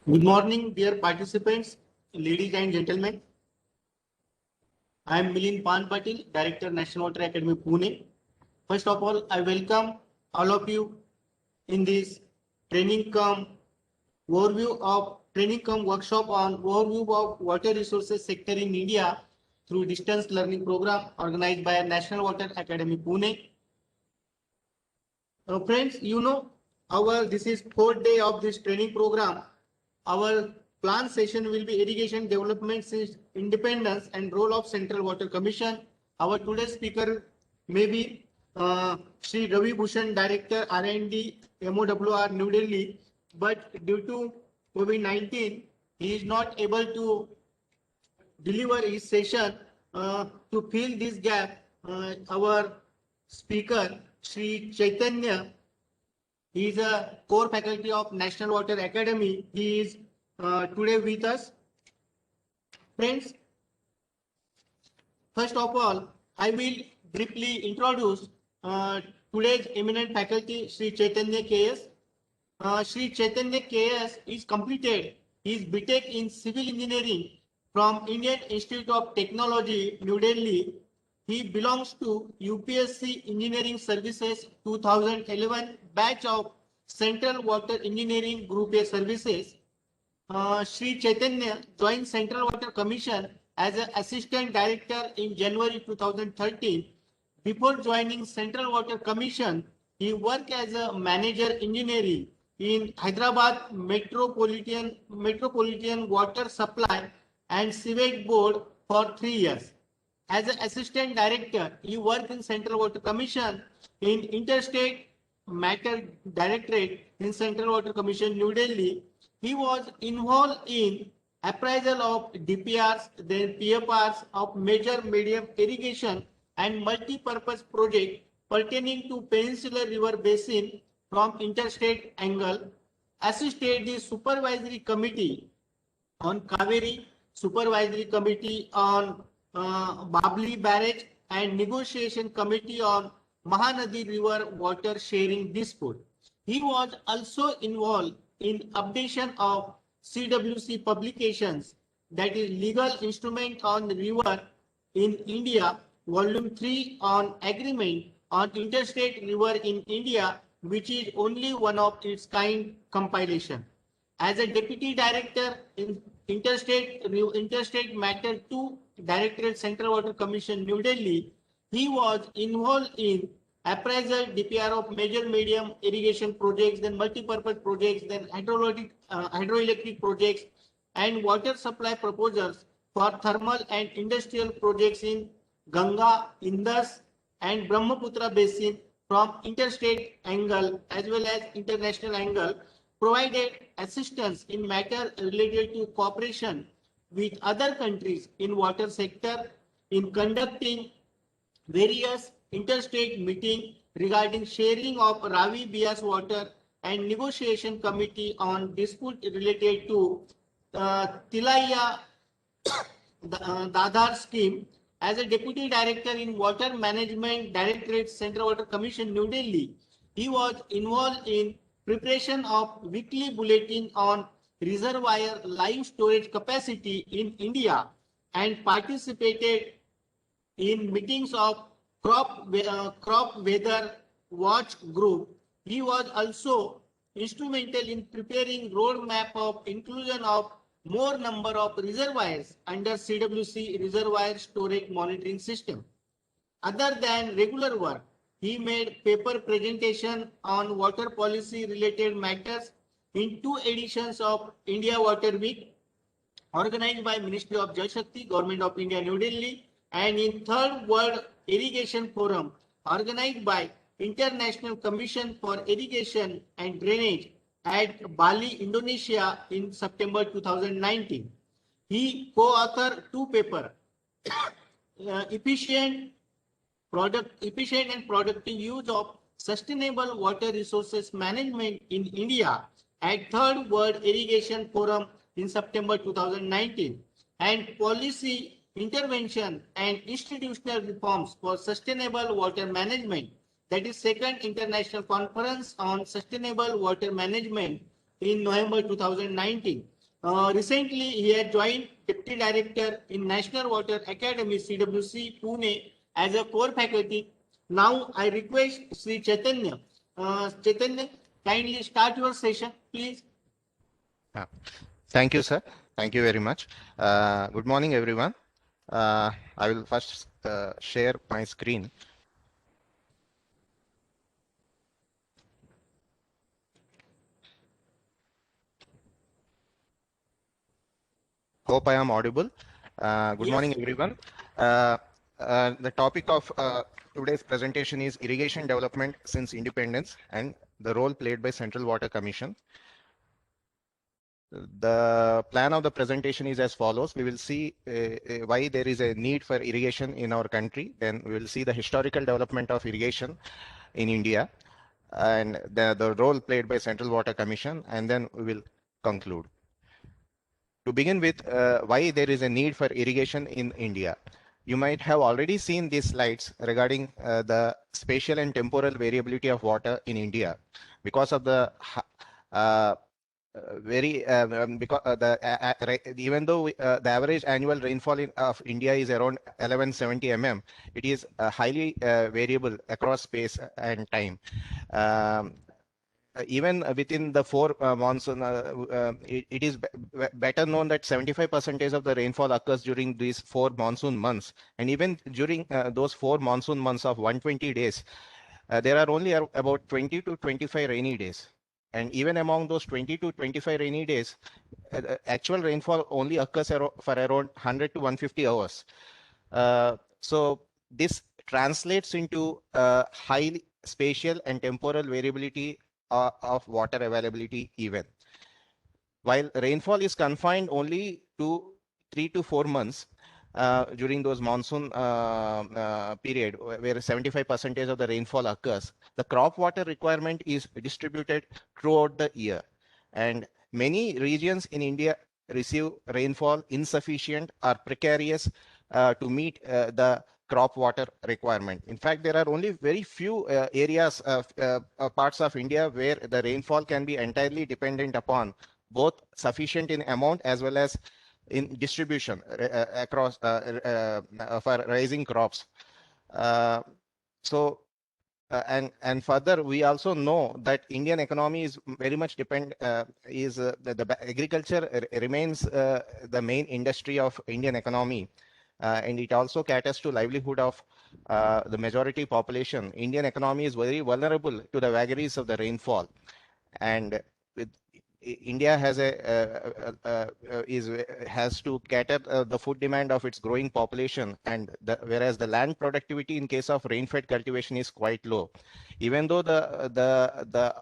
Good morning, dear participants, ladies and gentlemen. I am Milind Pan Patil, Director, National Water Academy, Pune. First of all, I welcome all of you in this training cum workshop on overview of water resources sector in India through distance learning program organized by National Water Academy, Pune. Friends, this is fourth day of this training program. Our planned session will be irrigation development since independence and role of Central Water Commission. Our today's speaker may be Sri Ravi Bhushan, Director R&D MOWR New Delhi, but due to COVID-19, he is not able to deliver his session. To fill this gap, our speaker Sri Chaitanya, he is a core faculty of National Water Academy. He is today with us. Friends, first of all, I will briefly introduce today's eminent faculty, Sri Chaitanya KS. Sri Chaitanya KS is completed his BTech in Civil Engineering from Indian Institute of Technology, New Delhi. He belongs to UPSC Engineering Services 2011 batch of Central Water Engineering Group A Services. Sri Chaitanya joined Central Water Commission as an Assistant Director in January 2013. Before joining Central Water Commission, he worked as a Manager Engineering in Hyderabad Metropolitan Water Supply and Sewage Board for 3 years. As an Assistant Director, he worked in Central Water Commission in Interstate Matter Directorate in Central Water Commission, New Delhi. He was involved in appraisal of DPRs, then PFRs of major medium irrigation and multi-purpose project pertaining to Peninsular River Basin from interstate angle, assisted the Supervisory Committee on Kaveri, Supervisory Committee on Babli Barrage and Negotiation Committee on Mahanadi River Water Sharing Dispute. He was also involved in updation of CWC publications, that is Legal Instrument on River in India, Volume 3 on Agreement on Interstate River in India, which is only one of its kind compilation. As a Deputy Director in Interstate Matter 2 Directorate Central Water Commission, New Delhi, he was involved in appraisal, DPR of major medium irrigation projects, then multi-purpose projects, then hydroelectric projects, and water supply proposals for thermal and industrial projects in Ganga, Indus, and Brahmaputra Basin from interstate angle as well as international angle, provided assistance in matter related to cooperation with other countries in water sector in conducting various interstate meeting regarding sharing of Ravi Bias water and negotiation committee on dispute related to Tilaiya Dadar scheme. As a Deputy Director in Water Management Directorate Central Water Commission, New Delhi, he was involved in preparation of weekly bulletin on reservoir live storage capacity in India and participated in meetings of crop weather watch group. He was also instrumental in preparing roadmap of inclusion of more number of reservoirs under CWC reservoir storage monitoring system. Other than regular work, he made paper presentation on water policy related matters in 2 editions of India Water Week organized by Ministry of Jal Shakti, Government of India, New Delhi, and in Third World Irrigation Forum organized by International Commission for Irrigation and Drainage at Bali, Indonesia in September 2019. He co-authored 2 papers, efficient and productive use of sustainable water resources management in India at Third World Irrigation Forum in September 2019, and policy intervention and institutional reforms for sustainable water management, that is Second International Conference on Sustainable Water Management in November 2019. Recently, he had joined Deputy Director in National Water Academy CWC Pune as a core faculty. Now I request Sri Chaitanya. Chaitanya, kindly start your session, please. Thank you, sir. Thank you very much. Good morning, everyone. I will first share my screen. Hope I am audible. Good morning, everyone. The topic of today's presentation is irrigation development since independence and the role played by Central Water Commission. The plan of the presentation is as follows. We will see why there is a need for irrigation in our country. Then we will see the historical development of irrigation in India and the role played by Central Water Commission, and then we will conclude. To begin with, why there is a need for irrigation in India. You might have already seen these slides regarding the spatial and temporal variability of water in India because of the even though the average annual rainfall of India is around 1170 mm, it is highly variable across space and time. Even within the four monsoon, it is better known that 75% of the rainfall occurs during these 4 monsoon months. And even during those 4 monsoon months of 120 days, there are only about 20 to 25 rainy days. And even among those 20 to 25 rainy days, actual rainfall only occurs for around 100 to 150 hours. So this translates into highly spatial and temporal variability of water availability even. While rainfall is confined only to 3 to 4 months during those monsoon period where 75% of the rainfall occurs, the crop water requirement is distributed throughout the year. And many regions in India receive rainfall insufficient or precarious to meet the crop water requirement. In fact, there are only very few areas of parts of India where the rainfall can be entirely dependent upon both sufficient in amount as well as in distribution across for raising crops. And further, we also know that Indian economy is very much the agriculture remains the main industry of Indian economy. And it also caters to livelihood of the majority population. Indian economy is very vulnerable to the vagaries of the rainfall, and India has has to cater the food demand of its growing population, and whereas the land productivity in case of rain-fed cultivation is quite low, even though the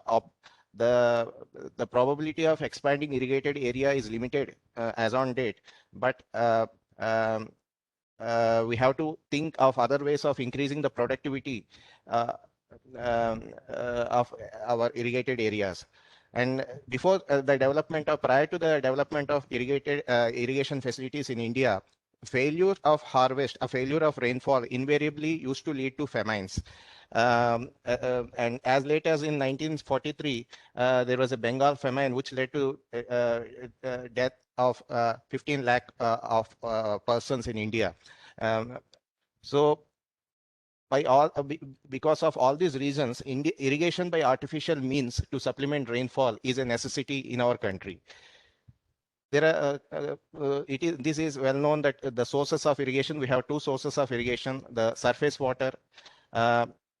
probability of expanding irrigated area is limited as on date, but we have to think of other ways of increasing the productivity of our irrigated areas. And before prior to the development of irrigation facilities in India, failure of harvest, a failure of rainfall invariably used to lead to famines. And as late as in 1943, there was a Bengal famine which led to death of 15 lakh of persons in India. So because of all these reasons, irrigation by artificial means to supplement rainfall is a necessity in our country. This is well known that the sources of irrigation, we have two sources of irrigation, the surface water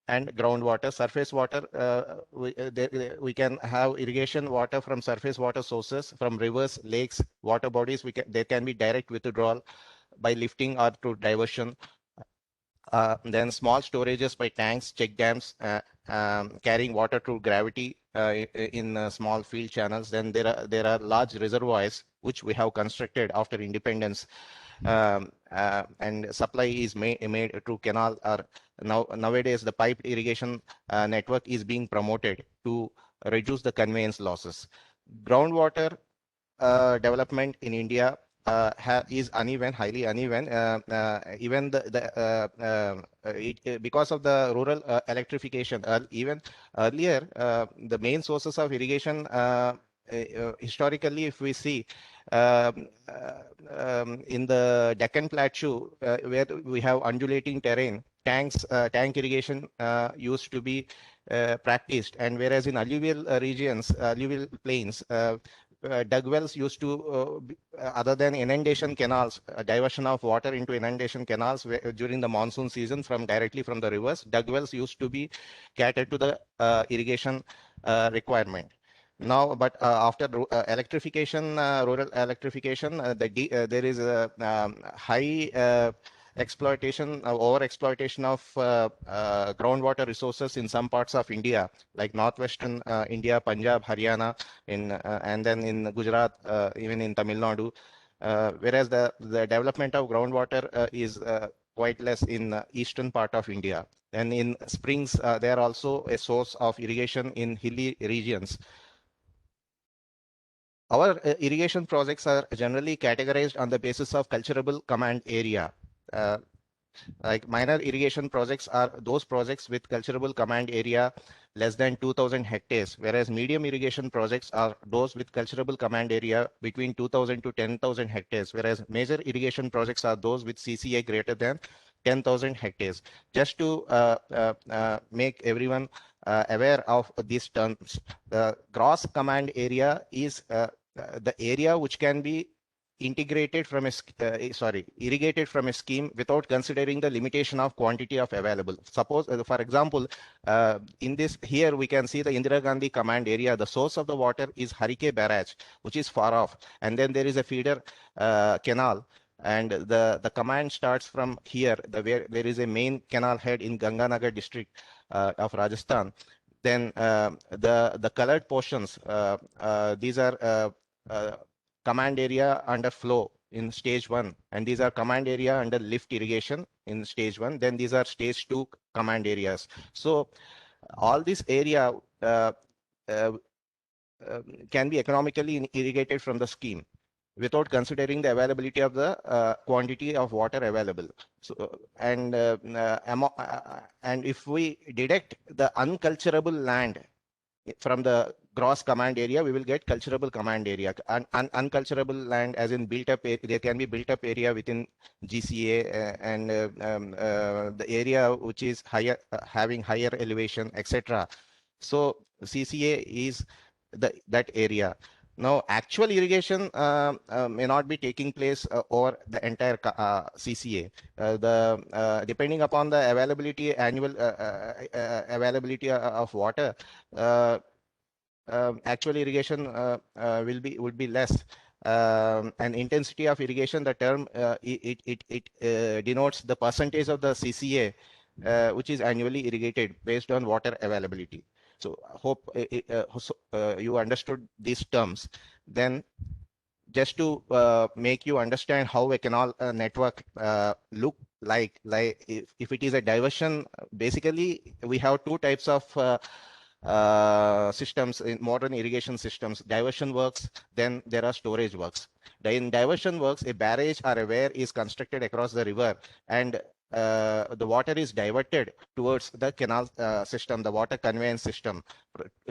and groundwater. Surface water, we can have irrigation water from surface water sources, from rivers, lakes, water bodies. There can be direct withdrawal by lifting or through diversion. Then small storages by tanks, check dams, carrying water through gravity in small field channels. Then there are large reservoirs which we have constructed after independence, and supply is made through canal. Or nowadays the piped irrigation network is being promoted to reduce the conveyance losses. Groundwater development in India is uneven, highly uneven. Even because of the rural electrification, even earlier, the main sources of irrigation historically, if we see, In the Deccan Plateau, where we have undulating terrain, tank irrigation used to be practiced, and whereas in alluvial regions, alluvial plains, dug wells used to, other than inundation canals, diversion of water into inundation canals during the monsoon season directly from the rivers, dug wells used to be catered to the irrigation requirement. Now, but after electrification, rural electrification, there is a high over exploitation of groundwater resources in some parts of India, like northwestern India, Punjab, Haryana, and then in Gujarat, even in Tamil Nadu. Whereas the development of groundwater is quite less in eastern part of India. And in springs, they are also a source of irrigation in hilly regions. Our irrigation projects are generally categorized on the basis of culturable command area. Uh, like minor irrigation projects are those projects with culturable command area less than 2,000 hectares, whereas medium irrigation projects are those with culturable command area between 2,000 to 10,000 hectares, whereas major irrigation projects are those with CCA greater than 10,000 hectares. Just to make everyone aware of these terms, the gross command area is the area which can be irrigated from a scheme without considering the limitation of quantity of available. Suppose, for example, in this here we can see the Indira Gandhi command area. The source of the water is Harike Barrage, which is far off, and then there is a feeder canal. And the command starts from here, where there is a main canal head in Ganganagar district of Rajasthan. Then the colored portions, these are command area under flow in stage 1, and these are command area under lift irrigation in stage 1. Then these are stage 2 command areas. So all this area uh, uh, can be economically irrigated from the scheme without considering the availability of the quantity of water available. So and if we deduct the unculturable land from the gross command area, we will get culturable command area. Unculturable land, as in built up, there can be built up area within GCA and the area which is higher, having higher elevation, etc. So CCA is that area. Now, actual irrigation may not be taking place over the entire CCA. Depending upon the availability, annual availability of water, actual irrigation would be less. And intensity of irrigation, the term it denotes the percentage of the CCA which is annually irrigated based on water availability. So hope you understood these terms. Then just to make you understand how a canal network look like if it is a diversion, basically we have two types of systems in modern irrigation systems: diversion works, then there are storage works. In diversion works, a barrage or a weir is constructed across the river, and the water is diverted towards the canal system, the water conveyance system,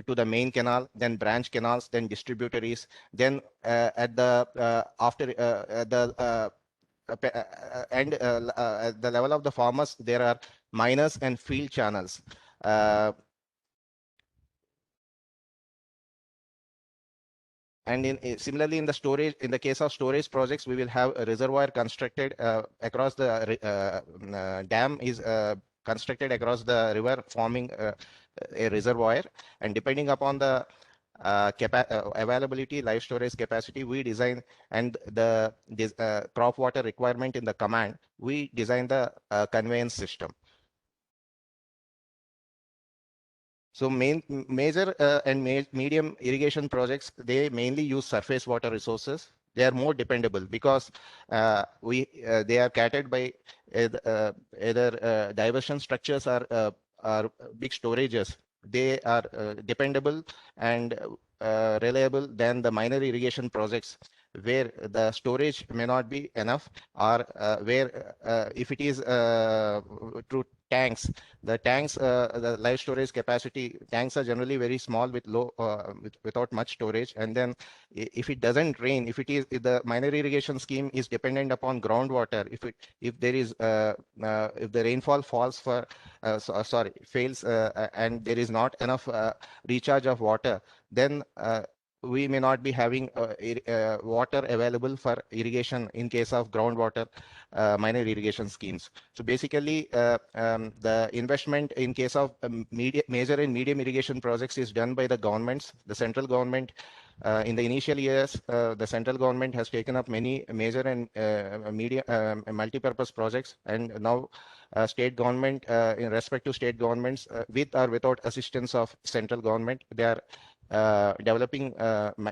to the main canal, then branch canals, then distributaries. Then at the at the level of the farmers, there are miners and field channels. And similarly, in the case of storage projects, we will have a reservoir constructed across the dam is constructed across the river, forming a reservoir. And depending upon the availability, live storage capacity, we design, and the crop water requirement in the command, we design the conveyance system. So major and medium irrigation projects, they mainly use surface water resources. They are more dependable because they are catered by either diversion structures or big storages. They are dependable and reliable than the minor irrigation projects, where the storage may not be enough, or where if it is to tanks. The live storage capacity, tanks are generally very small with without much storage. And then if it doesn't rain, if the minor irrigation scheme is dependent upon groundwater, if there is if the rainfall falls fails and there is not enough recharge of water, then we may not be having water available for irrigation in case of groundwater minor irrigation schemes. So basically, the investment in case of major and medium irrigation projects is done by the governments. The central government, in the initial years, the central government has taken up many major and medium multi-purpose projects, and now state government, in respect to state governments, with or without assistance of central government, they are developing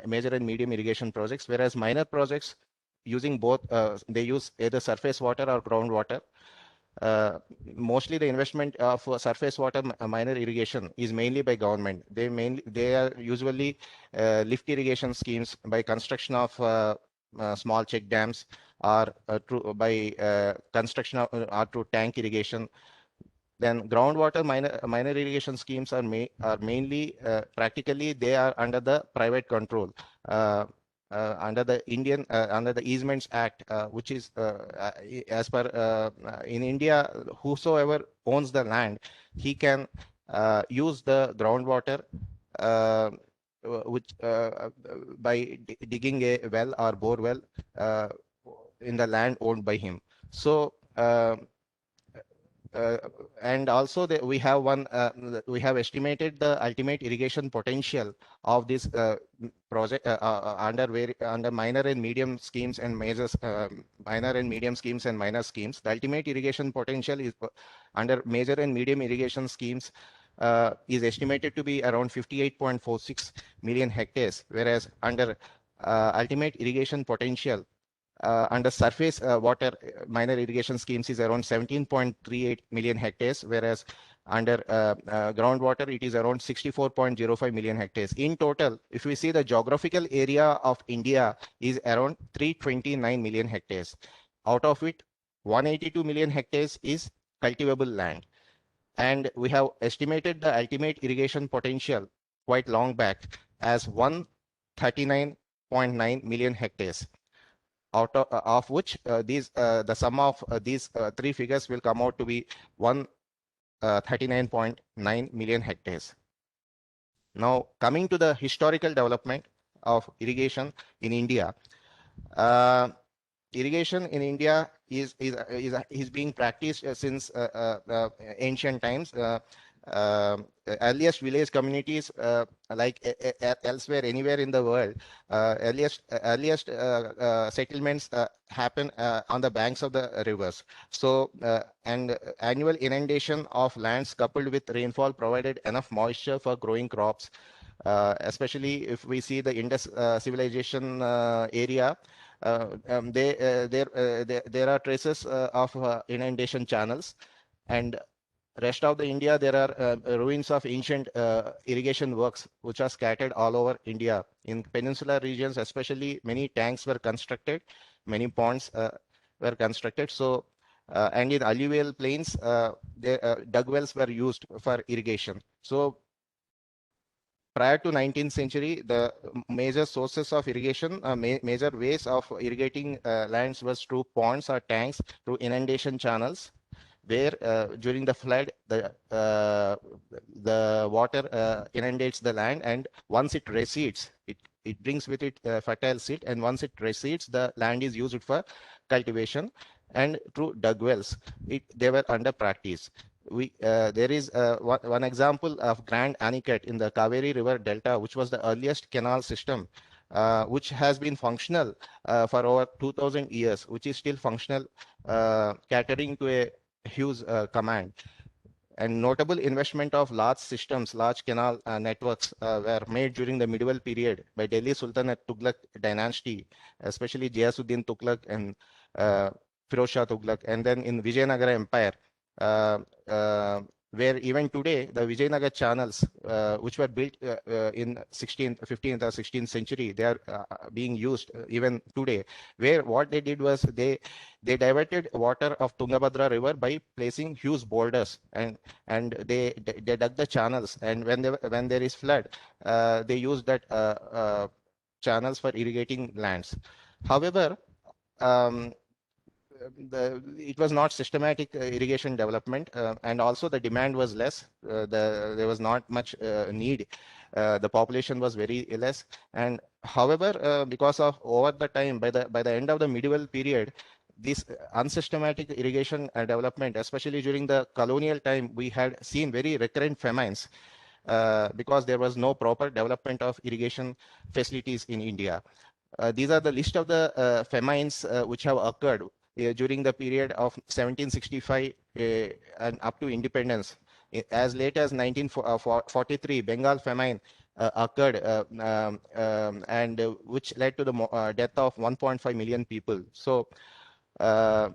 major and medium irrigation projects, whereas minor projects using both, they use either surface water or groundwater. Mostly the investment of surface water minor irrigation is mainly by government. They are usually lift irrigation schemes by construction of small check dams, or by construction of or through tank irrigation. Then groundwater minor irrigation schemes are mainly practically they are under the private control, under the Easements Act, which is as per in India, whosoever owns the land, he can use the groundwater which by digging a well or bore well in the land owned by him. So uh, and also we have estimated the ultimate irrigation potential of this project under minor and medium schemes and minor and medium schemes and minor schemes. The ultimate irrigation potential is under major and medium irrigation schemes is estimated to be around 58.46 million hectares, whereas under ultimate irrigation potential under surface water minor irrigation schemes is around 17.38 million hectares, whereas under groundwater it is around 64.05 million hectares. In total, if we see the geographical area of India is around 329 million hectares. Out of it, 182 million hectares is cultivable land. And we have estimated the ultimate irrigation potential quite long back as 139.9 million hectares, out of which the sum of these three figures will come out to be 139.9 million hectares. Now, coming to the historical development of irrigation in India. Irrigation in India is being practiced since ancient times. Earliest village communities, like elsewhere, anywhere in the world, earliest settlements happen on the banks of the rivers. So, and annual inundation of lands coupled with rainfall provided enough moisture for growing crops. Especially if we see the Indus civilization area, there are traces of inundation channels, and rest of the India, there are ruins of ancient irrigation works which are scattered all over India. In peninsular regions, especially, many tanks were constructed, many ponds were constructed. So, and in alluvial plains, dug wells were used for irrigation. So, prior to 19th century, the major sources of irrigation, major ways of irrigating lands was through ponds or tanks, through inundation channels, where during the flood, the water inundates the land, and once it recedes, it brings with it fertile silt, and once it recedes, the land is used for cultivation. And through dug wells, they were under practice. There is one example of Grand Anicut in the Kaveri River Delta, which was the earliest canal system, which has been functional for over 2000 years, which is still functional, catering to a huge command. And notable investment of large systems, large canal networks were made during the medieval period by Delhi Sultanate Tughlaq dynasty, especially Ghiyasuddin Tughlaq and Firoz Shah Tughlaq. And then in Vijayanagara Empire, where even today the Vijayanagar channels, which were built in 16th, 15th or 16th century, they are being used even today. Where what they did was they diverted water of Tungabhadra river by placing huge boulders, and they dug the channels, and when there is flood, they use that channels for irrigating lands. However, um, it was not systematic irrigation development, and also the demand was less. There was not much need. The population was very less, and however, because of over the time, by the end of the medieval period, this unsystematic irrigation development, especially during the colonial time, we had seen very recurrent famines because there was no proper development of irrigation facilities in India. These are the list of the famines which have occurred during the period of 1765 and up to independence. As late as 1943, Bengal famine occurred, and which led to the death of 1.5 million people. So uh,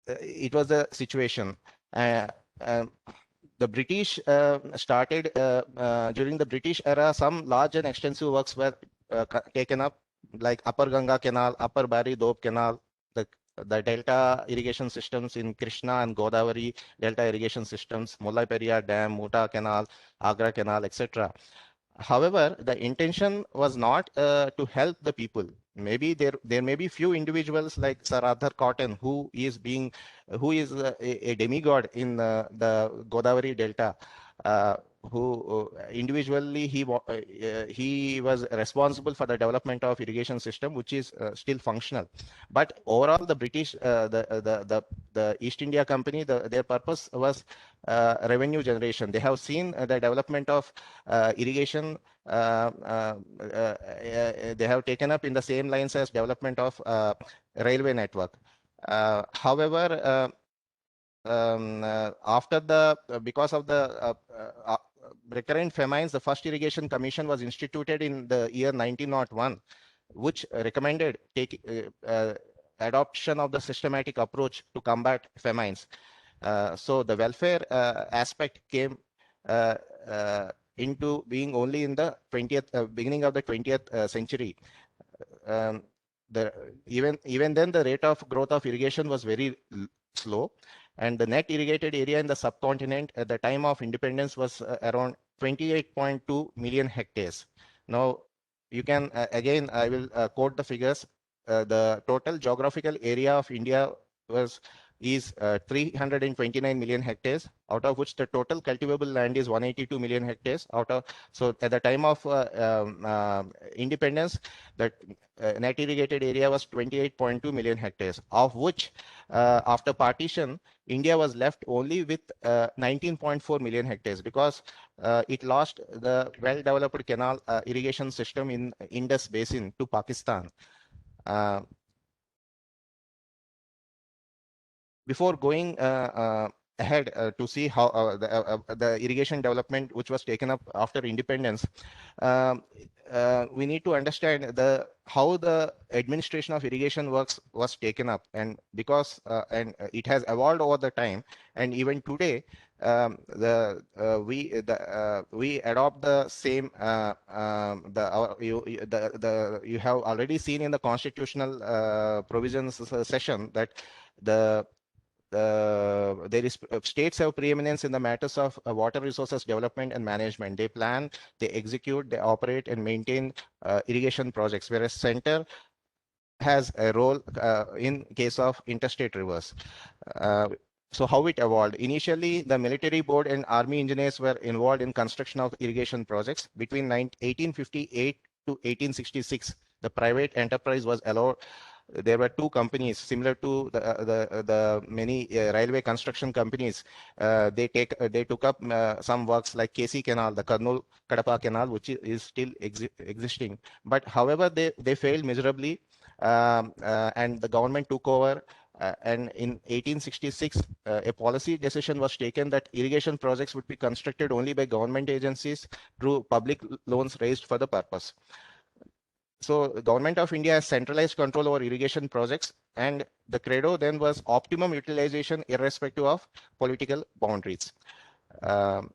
it was the situation. Uh, um, the British started during the British era. Some large and extensive works were taken up, like Upper Ganga Canal, Upper Bari Doab Canal, the the delta irrigation systems in Krishna and Godavari delta irrigation systems, Mullai Periyar Dam, Muta Canal, Agra Canal, etc. However, the intention was not to help the people. Maybe there may be few individuals like Sir Arthur Cotton who is a demigod in the Godavari Delta, uh, who individually he was responsible for the development of irrigation system, which is still functional. But overall, the British, the East India Company, their purpose was revenue generation. They have seen the development of irrigation. They have taken up in the same lines as development of railway network. However, after the because of the recurrent famines, the first irrigation commission was instituted in the year 1901, which recommended adoption of the systematic approach to combat famines. So the welfare aspect came uh, into being only in the 20th beginning of the 20th century. Um, the even then the rate of growth of irrigation was very slow, and the net irrigated area in the subcontinent at the time of independence was around 28.2 million hectares. Now you can again I will quote the figures. The total geographical area of India was is 329 million hectares, out of which the total cultivable land is 182 million hectares. So at the time of independence, the net irrigated area was 28.2 million hectares, of which after partition, India was left only with 19.4 million hectares because it lost the well-developed canal irrigation system in Indus Basin to Pakistan. Uh, Before going ahead to see how the irrigation development which was taken up after independence, um, we need to understand how the administration of irrigation works was taken up, and because it has evolved over the time, and even today we adopt the same you have already seen in the constitutional provisions session that the there is states have preeminence in the matters of water resources development and management. They plan, they execute, they operate and maintain irrigation projects, whereas center has a role in case of interstate rivers. Uh, so how it evolved? Initially, the military board and army engineers were involved in construction of irrigation projects. Between 1858 to 1866, the private enterprise was allowed. There were two companies similar to the many railway construction companies. They took up some works like KC Canal, the Karnool Kadapa Canal, which is still existing. But however, they failed miserably, and the government took over. And in 1866, a policy decision was taken that irrigation projects would be constructed only by government agencies through public loans raised for the purpose. So the government of India has centralized control over irrigation projects, and the credo then was optimum utilization irrespective of political boundaries. Um,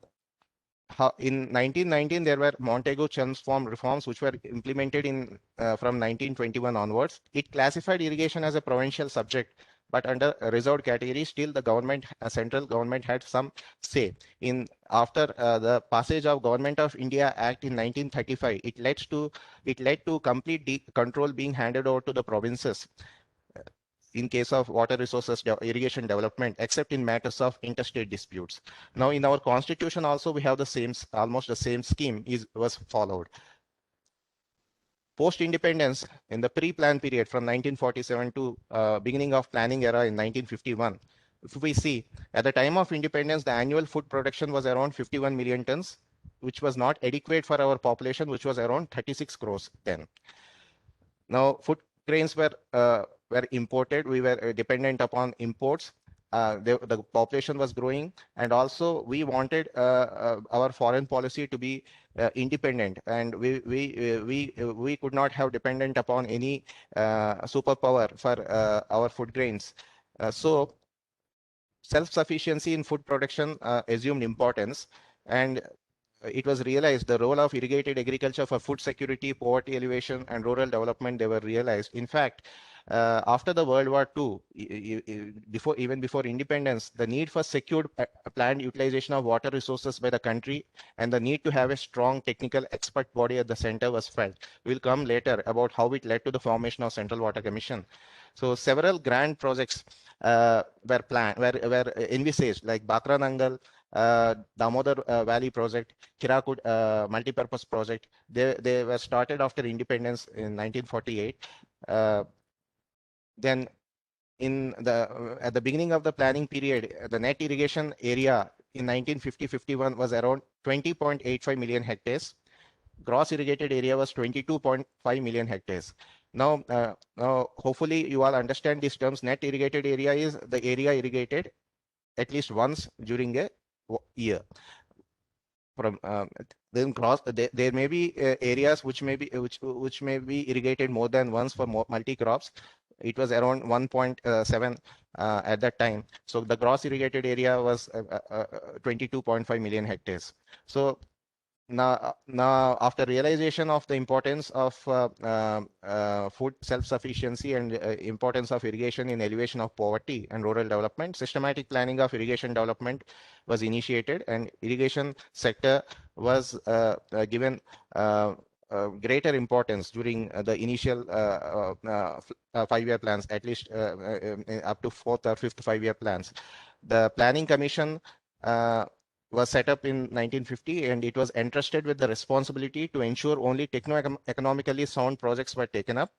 in 1919, there were Montego-Chelmsford reforms which were implemented in from 1921 onwards. It classified irrigation as a provincial subject, but under a reserved category. Still, the government, central government, had some say. In after the passage of Government of India Act in 1935, it led to complete control being handed over to the provinces in case of water resources irrigation development, except in matters of interstate disputes. Now, in our constitution also, we have the same, almost the same scheme was followed. Post-independence, in the pre-plan period from 1947 to beginning of planning era in 1951, if we see, at the time of independence, the annual food production was around 51 million tons, which was not adequate for our population, which was around 36 crores then. Now, food grains were imported. We were dependent upon imports. The population was growing, and also we wanted our foreign policy to be independent, and we could not have dependent upon any superpower for our food grains. So self-sufficiency in food production assumed importance, and it was realized the role of irrigated agriculture for food security, poverty alleviation, and rural development, they were realized. In fact, after the World War II, even before independence, the need for secured planned utilization of water resources by the country and the need to have a strong technical expert body at the center was felt. We'll come later about how it led to the formation of Central Water Commission. So several grand projects were planned, were envisaged, like Bakra Nangal, Damodar Valley project, Hirakud multipurpose project. They were started after independence in 1948. Then at the beginning of the planning period, the net irrigation area in 1950-51 was around 20.85 million hectares. Gross irrigated area was 22.5 million hectares. Now, hopefully you all understand these terms. Net irrigated area is the area irrigated at least once during a year. From then there may be areas which may be irrigated more than once for multi crops. It was around 1.7 at that time. So the gross irrigated area was 22.5 million hectares. So now, after realization of the importance of food self-sufficiency and importance of irrigation in elevation of poverty and rural development, systematic planning of irrigation development was initiated, and irrigation sector was given greater importance during the initial 5-year plans, at least up to 4th or 5th 5-year plans. The Planning Commission was set up in 1950, and it was entrusted with the responsibility to ensure only techno-economically sound projects were taken up,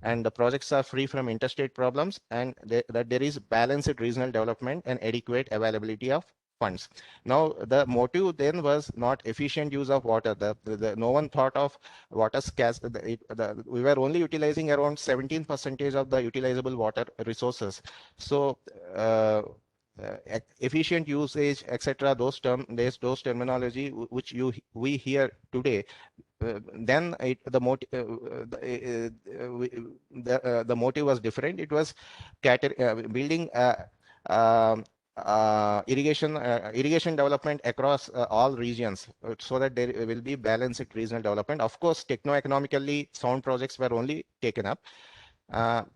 and the projects are free from interstate problems, and that there is balanced regional development and adequate availability of funds. Now, the motive then was not efficient use of water. No one thought of water scarcity. We were only utilizing around 17% of the utilizable water resources. So efficient usage, etc. Those terminology which we hear today. Then the motive was different. It was building irrigation development across all regions, so that there will be balanced regional development. Of course, techno-economically sound projects were only taken up.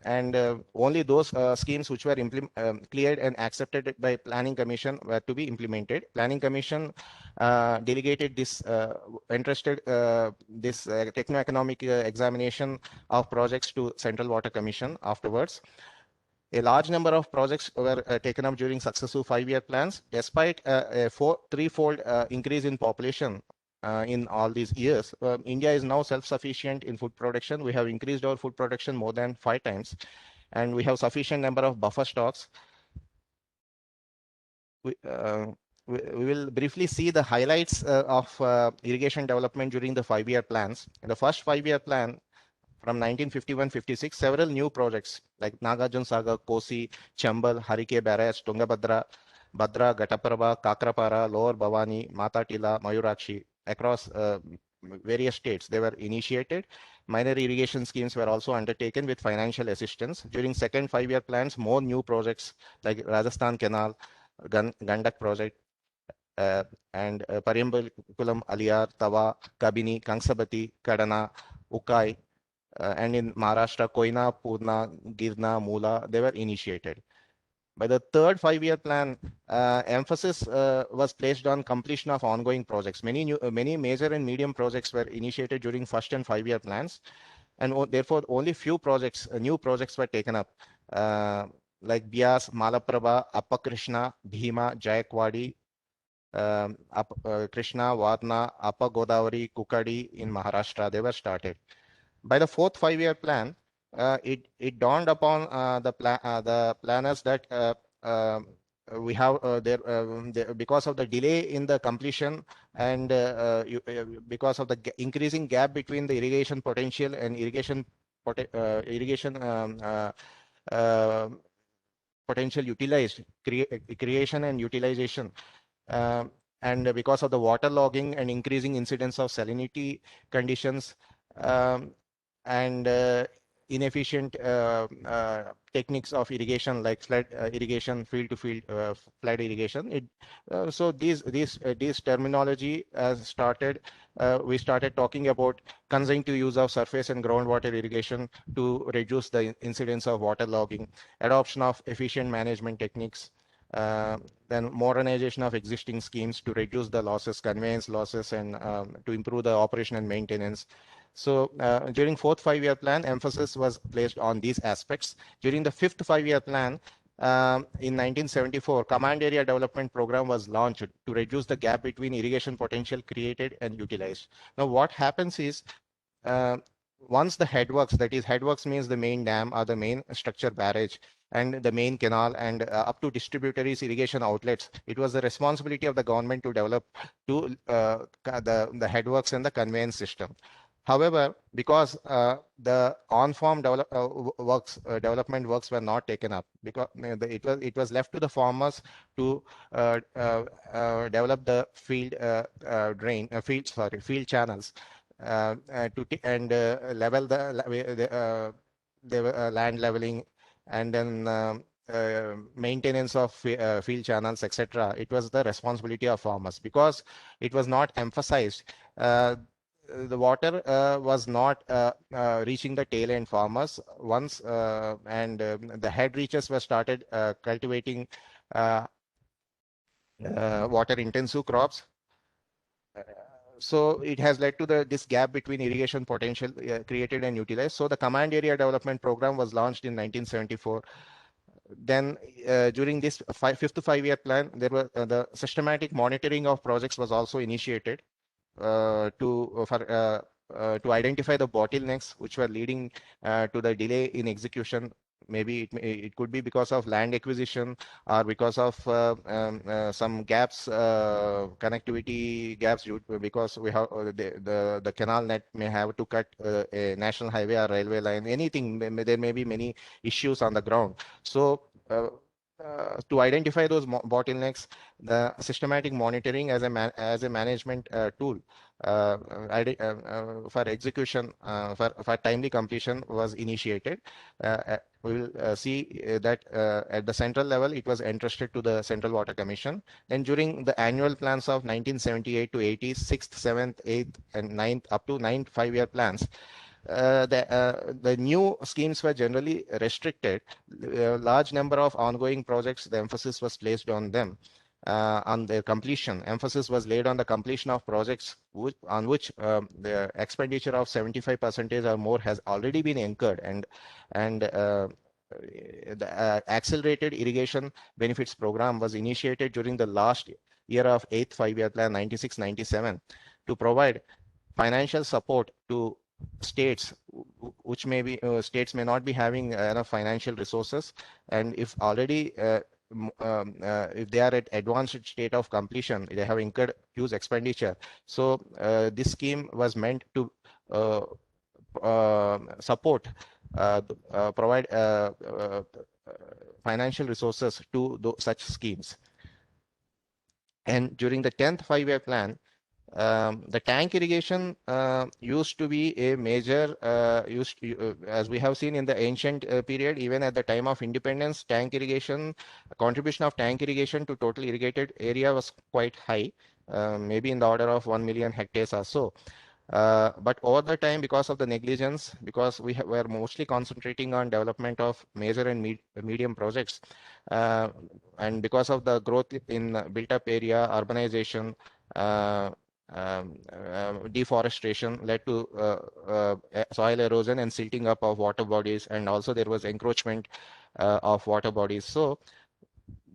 And only those schemes which were cleared and accepted by Planning Commission were to be implemented. Planning Commission delegated this entrusted this techno-economic examination of projects to Central Water Commission afterwards. A large number of projects were taken up during successive 5-year plans. Despite a threefold increase in population in all these years, India is now self-sufficient in food production. We have increased our food production more than 5 times, and we have sufficient number of buffer stocks. We will briefly see the highlights of irrigation development during the 5-year plans. In the first 5-year plan, from 1951-56, several new projects like Nagarjuna Sagar, Kosi, Chambal, Harike Barrage, Tungabhadra, Bhadra, Ghataprabha, Kakrapara, Lower Bhavani, Matatila, Mayurakshi, across various states, they were initiated. Minor irrigation schemes were also undertaken with financial assistance. During second 5-year plans, more new projects like Rajasthan Canal, Gandak project, uh, and Parimbakulam, Aliyar, Tawa, Kabini, Kangsabati, Kadana, Ukai, and in Maharashtra, Koina, Purna, Girna, Mula, they were initiated. By the third 5-year plan, emphasis was placed on completion of ongoing projects. Many major and medium projects were initiated during first and 5-year plans, and therefore only few projects, new projects were taken up, like Bias, Malaprabha, Appa Krishna, Bhima, Jayakwadi, Krishna, Varna, Upper Godavari, Kukadi in Maharashtra, they were started. By the fourth 5-year plan, it dawned upon the planners that we have because of the delay in the completion and because of the increasing gap between the irrigation potential and irrigation uh, potential utilized creation and utilization, and because of the water logging and increasing incidence of salinity conditions, um, and inefficient techniques of irrigation like flood irrigation, field to field flood irrigation. So these terminology we started talking about conjunctive use of surface and groundwater irrigation to reduce the incidence of water logging, adoption of efficient management techniques, then modernization of existing schemes to reduce the losses, conveyance losses, and to improve the operation and maintenance. So during fourth 5-year plan, emphasis was placed on these aspects. During the fifth 5-year plan, in 1974, Command Area Development Program was launched to reduce the gap between irrigation potential created and utilized. Now, what happens is, once the headworks, that is headworks means the main dam or the main structure barrage and the main canal and up to distributaries irrigation outlets, it was the responsibility of the government to develop the headworks and the conveyance system. However, because the on-farm development works were not taken up, because it was left to the farmers to develop the field channels and level the land leveling, and then maintenance of field channels, etc. It was the responsibility of farmers. Because it was not emphasized, the water was not reaching the tail end farmers once, and the head reaches were started cultivating water intensive crops. So it has led to this gap between irrigation potential created and utilized. So the Command Area Development Program was launched in 1974. Then during this fifth 5-year plan, there were the systematic monitoring of projects was also initiated to identify the bottlenecks which were leading to the delay in execution. Maybe it could be because of land acquisition or because of some gaps, connectivity gaps, because we have the canal net may have to cut a national highway or railway line. Anything, there may be many issues on the ground. So to identify those bottlenecks, the systematic monitoring as a management tool for execution, for timely completion was initiated. We will see that at the central level, it was entrusted to the Central Water Commission. Then during the annual plans of 1978 to 80, 6th, 7th, 8th, and 9th, up to 9th 5-year plans, the new schemes were generally restricted. A large number of ongoing projects, the emphasis was placed on them. On their completion, emphasis was laid on the completion of projects on which the expenditure of 75% or more has already been incurred, and the accelerated irrigation benefits program was initiated during the last year of 8th 5-year plan 96-97 to provide financial support to states which states may not be having enough financial resources, and if already if they are at advanced state of completion, they have incurred huge expenditure. So this scheme was meant to support, provide financial resources to such schemes. And during the 10th 5-year plan, The tank irrigation used to be a major, as we have seen in the ancient period, even at the time of independence, tank irrigation, contribution of tank irrigation to total irrigated area was quite high, maybe in the order of 1 million hectares or so. But over the time, because of the negligence, because we were mostly concentrating on development of major and medium projects, and because of the growth in built up area, urbanization, uh, deforestation led to soil erosion and silting up of water bodies, and also there was encroachment of water bodies. So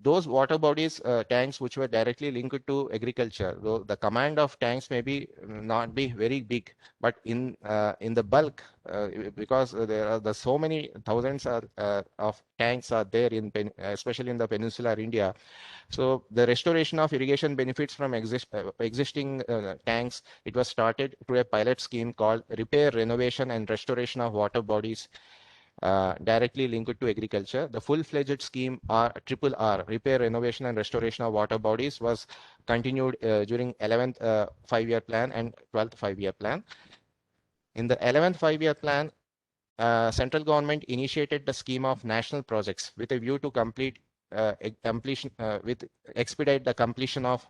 those water bodies, tanks which were directly linked to agriculture, though the command of tanks may be not be very big, but in the bulk, because there are so many thousands of tanks are there especially in the peninsular India. So the restoration of irrigation benefits from existing tanks, it was started through a pilot scheme called Repair, Renovation and Restoration of Water Bodies, directly linked to agriculture. The full-fledged scheme Triple R, Repair, Renovation and Restoration of Water Bodies, was continued during 11th 5-year plan and 12th 5-year plan. In the 11th 5-year plan, central government initiated the scheme of national projects with a view to expedite the completion of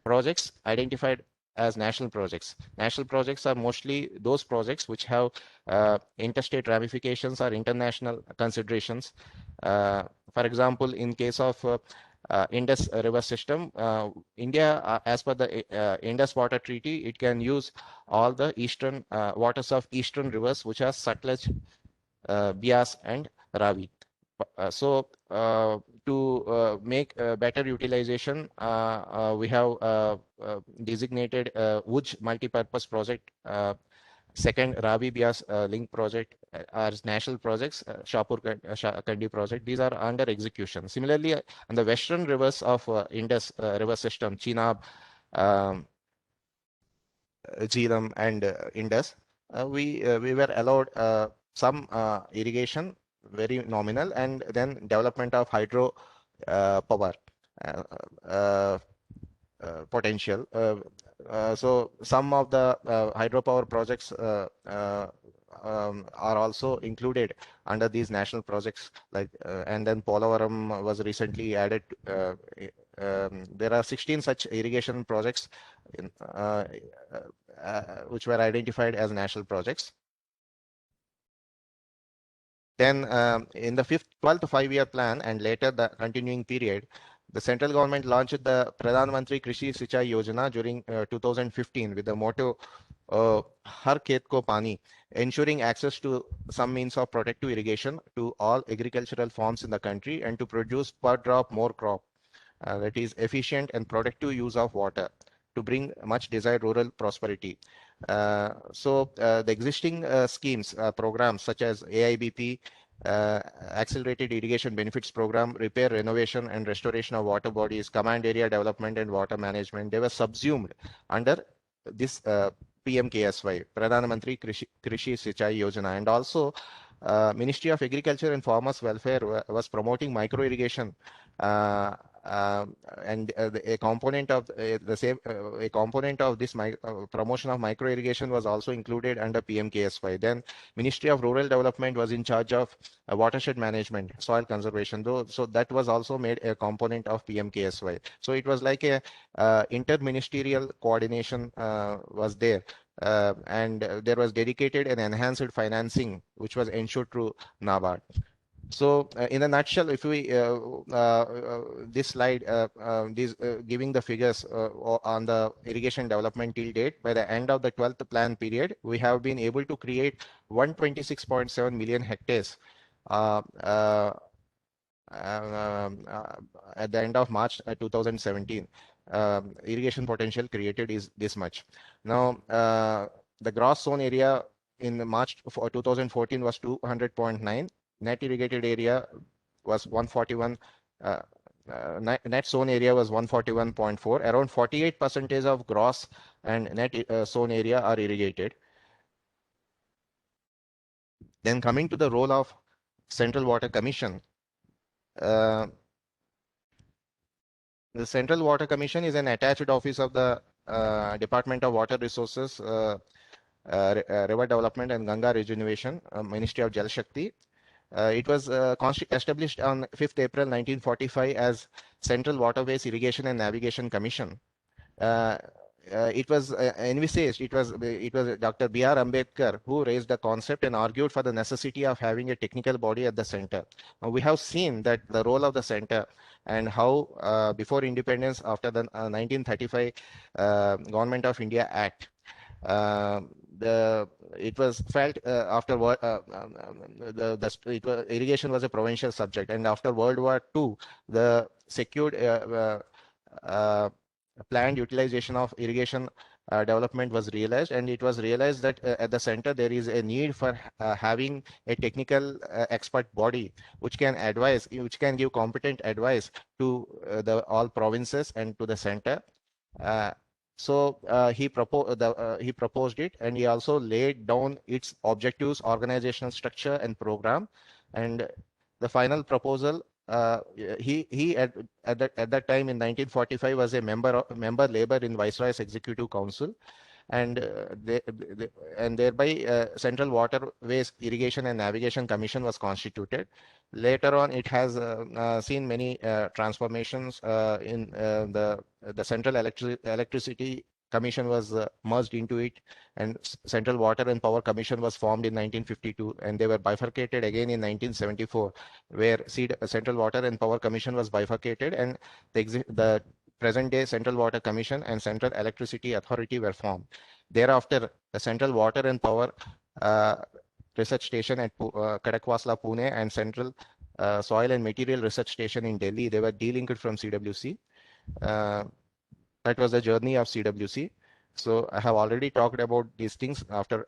projects identified as national projects. National projects are mostly those projects which have interstate ramifications or international considerations. For example, in case of Indus River system, India, as per the Indus Water Treaty, it can use all the eastern waters of eastern rivers, which are Sutlej, Bias, and Ravi. To make better utilization, we have designated Uj multi-purpose project, second Ravi Bias link project as national projects, Shapur Kandi project. These are under execution. Similarly, on the western rivers of Indus river system, Chenab, Jhelum, and Indus, we were allowed some irrigation, very nominal, and then development of hydro power potential. So some of the hydropower projects are also included under these national projects, and then Polavaram was recently added. There are 16 such irrigation projects which were identified as national projects. Then in the 12th 5-year plan and later the continuing period, the central government launched the Pradhan Mantri Krishi Sinchai Yojana during 2015 with the motto Har Khet Ko Pani, ensuring access to some means of protective irrigation to all agricultural farms in the country and to produce per drop more crop. That is efficient and productive use of water to bring much desired rural prosperity. The existing schemes, programs such as AIBP, Accelerated Irrigation Benefits Program, Repair, Renovation and Restoration of Water Bodies, Command Area Development and Water Management, they were subsumed under this PMKSY, Pradhan Mantri Krishi Sinchai Yojana. And also Ministry of Agriculture and Farmers Welfare was promoting micro irrigation, and a component of a component of this promotion of micro irrigation was also included under PMKSY. Then Ministry of Rural Development was in charge of watershed management, soil conservation, though, so that was also made a component of PMKSY. So it was like a interministerial coordination was there. And there was dedicated and enhanced financing, which was ensured through NABARD. So in a nutshell, if we this slide giving the figures on the irrigation development till date, by the end of the 12th plan period, we have been able to create 126.7 million hectares at the end of March 2017. Irrigation potential created is this much. Now, the gross sown area in March 2014 was 200.9. Net irrigated area was 141. Net sown area was 141.4. Around 48% of gross and net sown area are irrigated. Then coming to the role of Central Water Commission. The Central Water Commission is an attached office of the Department of Water Resources, River Development and Ganga Rejuvenation, Ministry of Jal Shakti. It was established on 5th April 1945 as Central Waterways Irrigation and Navigation Commission. It was envisaged. It was Dr. B.R. Ambedkar who raised the concept and argued for the necessity of having a technical body at the center. We have seen that the role of the center and how before independence, after the 1935 Government of India Act, uh, it was felt after irrigation was a provincial subject, and after World War II, the secured planned utilization of irrigation development was realized, and it was realized that at the center there is a need for having a technical expert body which can advise, which can give competent advice to the all provinces and to the center. So he proposed it, and he also laid down its objectives, organizational structure, and program. And the final proposal, he at that time in 1945 was a member labor in Viceroy's Executive Council, and and thereby Central Waterways Irrigation and Navigation Commission was constituted. Later on, it has seen many transformations in the Central Electricity Commission was merged into it, and Central Water and Power Commission was formed in 1952, and they were bifurcated again in 1974, where Central Water and Power Commission was bifurcated, and the present day Central Water Commission and Central Electricity Authority were formed. Thereafter, the Central Water and Power Research Station at Kadakwasla, Pune, and Central Soil and Material Research Station in Delhi, they were delinked from CWC. That was the journey of CWC. So I have already talked about these things. After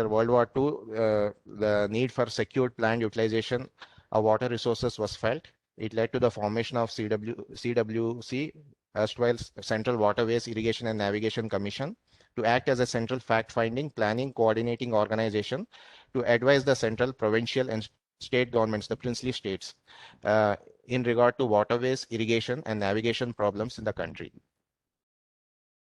World War II, the need for secured planned utilization of water resources was felt. It led to the formation of CWC, erstwhile Central Waterways Irrigation and Navigation Commission, to act as a central fact-finding, planning, coordinating organization to advise the central, provincial, and state governments, the princely states, in regard to waterways, irrigation, and navigation problems in the country.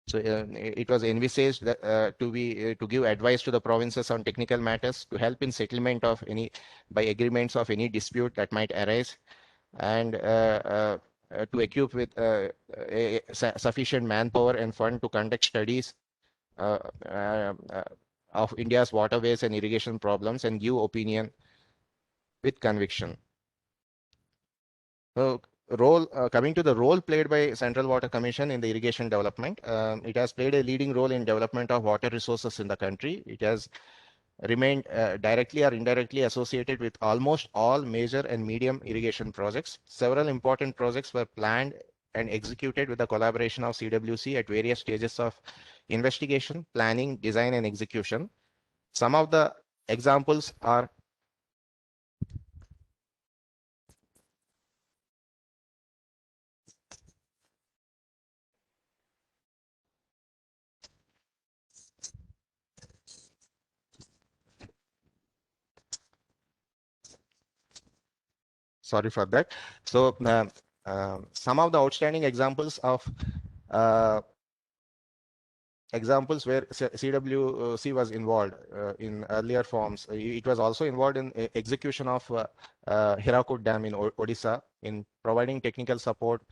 So it was envisaged that, to give advice to the provinces on technical matters, to help in settlement of any by agreements of any dispute that might arise, and to equip with sufficient manpower and fund to conduct studies of India's waterways and irrigation problems and give opinion with conviction. So coming to the role played by Central Water Commission in the irrigation development, it has played a leading role in development of water resources in the country. It has remained directly or indirectly associated with almost all major and medium irrigation projects. Several important projects were planned and executed with the collaboration of CWC at various stages of investigation, planning, design, and execution. Some of the examples are sorry for that. So some of the outstanding examples of examples where CWC was involved in earlier forms. It was also involved in execution of Hirakud Dam in Odisha, in providing technical support,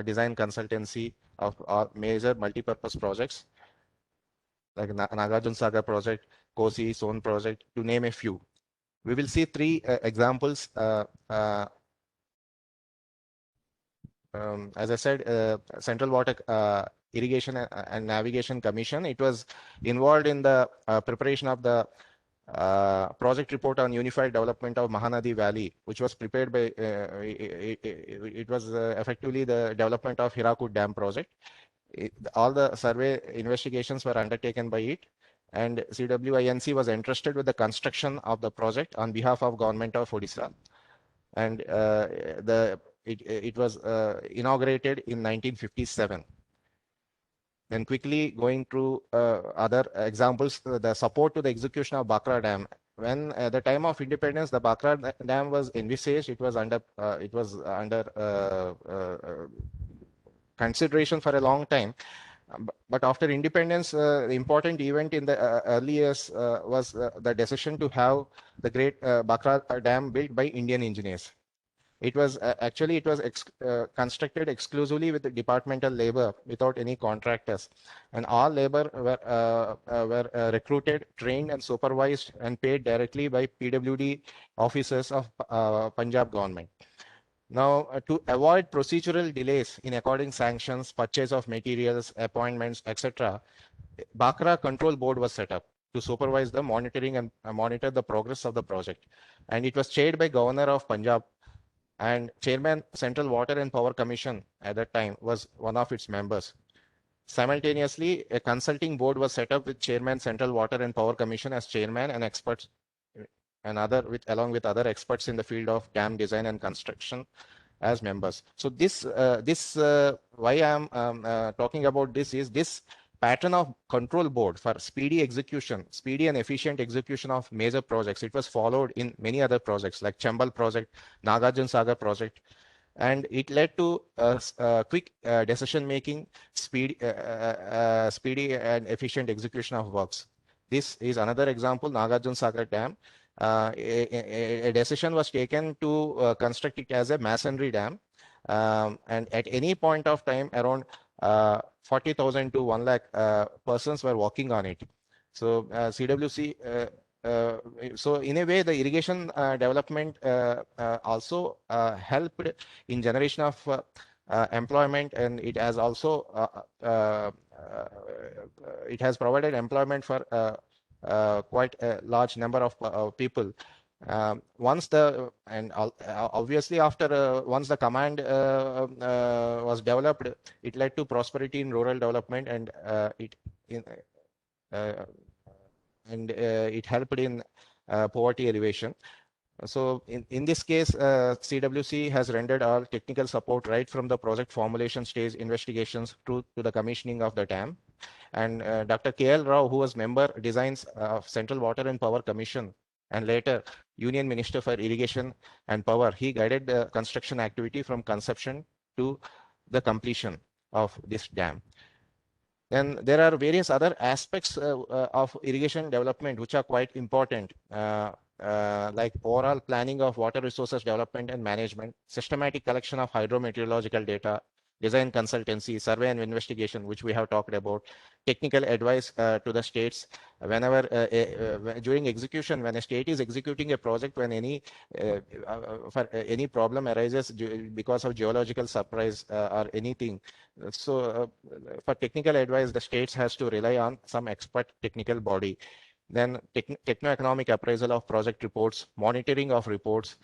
design consultancy of major multi-purpose projects like Nagarjuna Sagar project, Kosi Son project, to name a few. We will see three examples. As I said, Central Water Irrigation and Navigation Commission, it was involved in the preparation of the project report on unified development of Mahanadi Valley, which was prepared by, it was effectively the development of Hirakud Dam project. All the survey investigations were undertaken by it, and CWINC was entrusted with the construction of the project on behalf of Government of Odisha. And it was inaugurated in 1957. Then quickly going through other examples, the support to the execution of Bakra Dam. When at the time of independence, the Bakra Dam was envisaged, it was under consideration for a long time. But after independence, the important event in the early years was the decision to have the Great Bakra Dam built by Indian engineers. It was actually it was constructed exclusively with the departmental labor without any contractors, and all labor were recruited, trained, and supervised and paid directly by PWD officers of Punjab government. Now, to avoid procedural delays in according sanctions, purchase of materials, appointments, etc., Bakra Control Board was set up to supervise the monitoring and monitor the progress of the project. And it was chaired by Governor of Punjab, and Chairman Central Water and Power Commission at that time was one of its members. Simultaneously, a consulting board was set up with Chairman Central Water and Power Commission as chairman and experts and along with other experts in the field of dam design and construction as members. So why I am talking about this is this pattern of control board for speedy and efficient execution of major projects. It was followed in many other projects like Chambal project, Nagarjuna Sagar project, and it led to quick decision making, speedy and efficient execution of works. This is another example, Nagarjuna Sagar Dam. A decision was taken to construct it as a masonry dam, and at any point of time, around 40,000 to 1 lakh persons were working on it. So CWC. So in a way, the irrigation development also helped in generation of employment, and it has also it has provided employment for quite a large number of people. Obviously after once the command was developed, it led to prosperity in rural development, and it helped in poverty elevation. So in this case, CWC has rendered all technical support right from the project formulation stage investigations to the commissioning of the dam. And Dr. K.L. Rao, who was member designs of Central Water and Power Commission and later Union Minister for Irrigation and Power, he guided the construction activity from conception to the completion of this dam. Then there are various other aspects of irrigation development which are quite important, like overall planning of water resources development and management, systematic collection of hydrometeorological data, design consultancy, survey and investigation, which we have talked about, technical advice to the states whenever during execution, when a state is executing a project, when any problem arises because of geological surprise or anything. So for technical advice, the states has to rely on some expert technical body. Then techno-economic appraisal of project reports, monitoring of reports,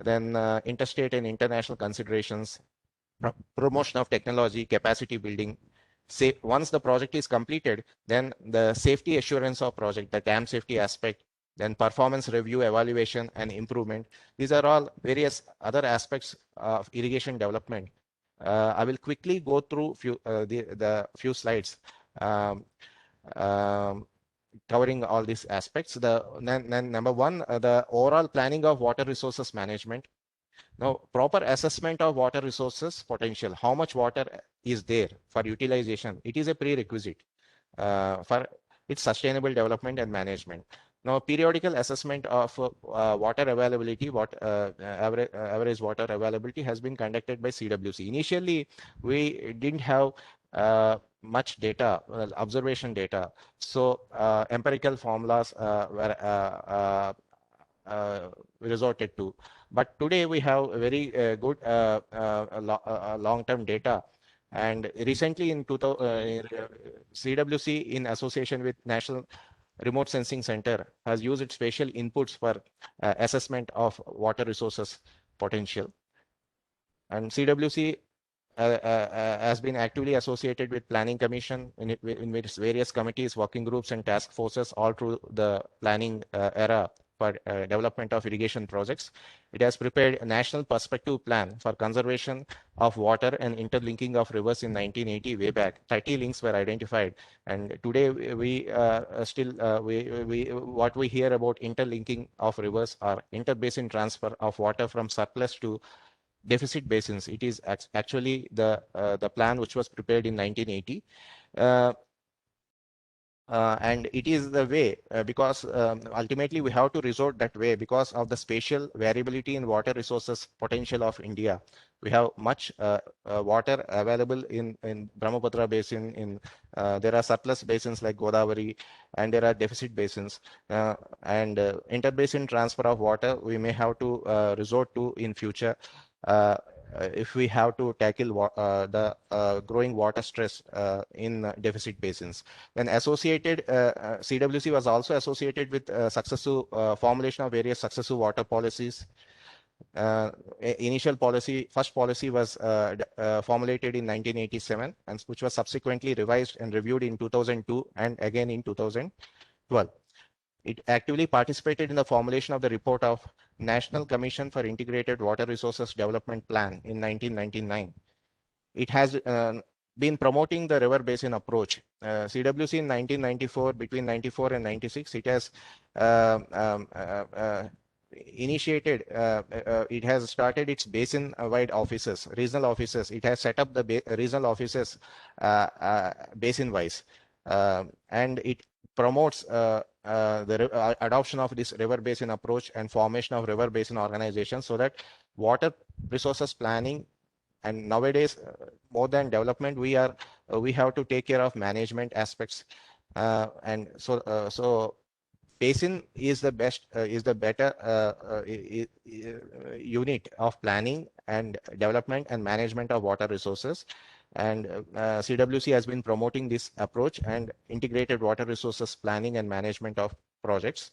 then interstate and international considerations, promotion of technology, capacity building. Once the project is completed, then the safety assurance of project, the dam safety aspect, then performance review, evaluation, and improvement. These are all various other aspects of irrigation development. I will quickly go through the few slides covering all these aspects. Number one, the overall planning of water resources management. Now, proper assessment of water resources potential, how much water is there for utilization, it is a prerequisite for its sustainable development and management. Now, periodical assessment of water availability, average water availability has been conducted by CWC. Initially, we didn't have much data, observation data. So empirical formulas were resorted to. But today we have very good long-term data. And recently in CWC, in association with National Remote Sensing Center, has used its spatial inputs for assessment of water resources potential. And CWC has been actively associated with Planning Commission in its various committees, working groups, and task forces all through the planning era for development of irrigation projects. It has prepared a national perspective plan for conservation of water and interlinking of rivers in 1980, way back. 30 links were identified, and today what we hear about interlinking of rivers or interbasin transfer of water from surplus to deficit basins. It is actually the plan which was prepared in 1980. And it is the way because ultimately we have to resort that way because of the spatial variability in water resources potential of India. We have much water available in Brahmaputra basin. There are surplus basins like Godavari, and there are deficit basins. And interbasin transfer of water we may have to resort to in future. If we have to tackle the growing water stress in deficit basins. Then associated, CWC was also associated with successive formulation of various successive water policies. Initial policy, first policy was formulated in 1987, and which was subsequently revised and reviewed in 2002 and again in 2012. It actively participated in the formulation of the report of National Commission for Integrated Water Resources Development Plan in 1999. It has been promoting the river basin approach. CWC in 1994, between 94 and 96, it has initiated, it has started its basin-wide offices, regional offices. It has set up the regional offices basin-wise, and it promotes the adoption of this river basin approach and formation of river basin organizations so that water resources planning, and nowadays more than development, we have to take care of management aspects, and so basin is the best is the better unit of planning and development and management of water resources. And CWC has been promoting this approach and integrated water resources planning and management of projects.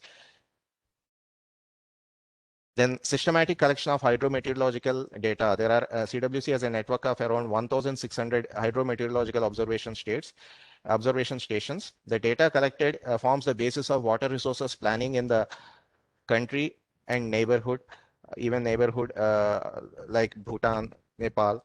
Then systematic collection of hydrometeorological data. There are CWC has a network of around 1,600 hydrometeorological observation stations. The data collected forms the basis of water resources planning in the country and neighborhood, even neighborhood like Bhutan, Nepal.